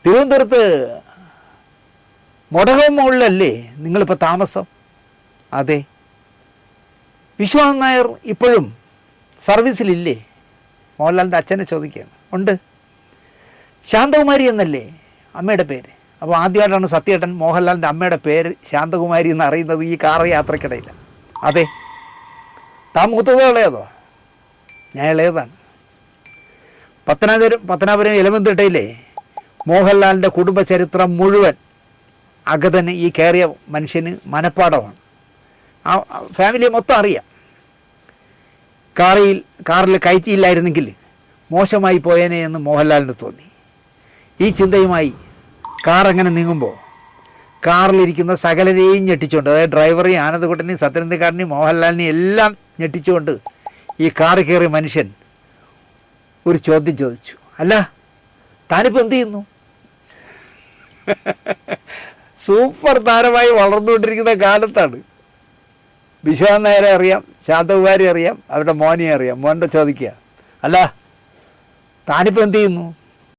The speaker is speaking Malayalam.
തിരുവനന്തപുരത്ത് മുടകം മുകളിലല്ലേ നിങ്ങളിപ്പോൾ താമസം? അതെ. വിശ്വനാഥൻ നായർ ഇപ്പോഴും സർവീസിലില്ലേ? മോഹൻലാലിൻ്റെ അച്ഛനെ ചോദിക്കുകയാണ്. ഉണ്ട്. ശാന്തകുമാരി എന്നല്ലേ അമ്മയുടെ പേര്? അപ്പോൾ ആദ്യമായിട്ടാണ് സത്യേട്ടൻ മോഹൻലാലിൻ്റെ അമ്മയുടെ പേര് ശാന്തകുമാരി എന്ന് അറിയുന്നത് ഈ കാർ യാത്രക്കിടയില്ല. അതെ. താൻ മൂത്തതോ ഇളയതോ? ഞാൻ ഇളയതാണ്. പത്തനാപുരം എലമന്തിട്ടയിലെ മോഹൻലാലിൻ്റെ കുടുംബ ചരിത്രം മുഴുവൻ അഗതന് ഈ കയറിയ മനുഷ്യന് മനപ്പാടമാണ്. ആ ഫാമിലിയെ മൊത്തം അറിയാം. കാറിൽ കയറ്റിയില്ലായിരുന്നെങ്കിൽ മോശമായി പോയേനെ എന്ന് മോഹൻലാലിന് തോന്നി. ഈ ചിന്തയുമായി കാർ അങ്ങനെ നീങ്ങുമ്പോൾ കാറിലിരിക്കുന്ന സകലരെയും ഞെട്ടിച്ചുകൊണ്ട്, അതായത് ഡ്രൈവറെയും ആനന്ദക്കുട്ടനെയും സത്യനന്ദിക്കാരനെയും മോഹൻലാലിനെയും എല്ലാം ഞെട്ടിച്ചുകൊണ്ട് ഈ കാറ് കയറിയ മനുഷ്യൻ ഒരു ചോദ്യം ചോദിച്ചു. അല്ല, താനിപ്പോൾ എന്ത് ചെയ്യുന്നു? സൂപ്പർ താരമായി വളർന്നുകൊണ്ടിരിക്കുന്ന കാലത്താണ്. വിശ്വനാഥൻ നായരെ അറിയാം, ശാന്തകുമാരി അറിയാം, അവരുടെ മോനെ അറിയാം. മോൻ്റെ ചോദിക്കുക, അല്ല താനിപ്പോൾ എന്ത് ചെയ്യുന്നു?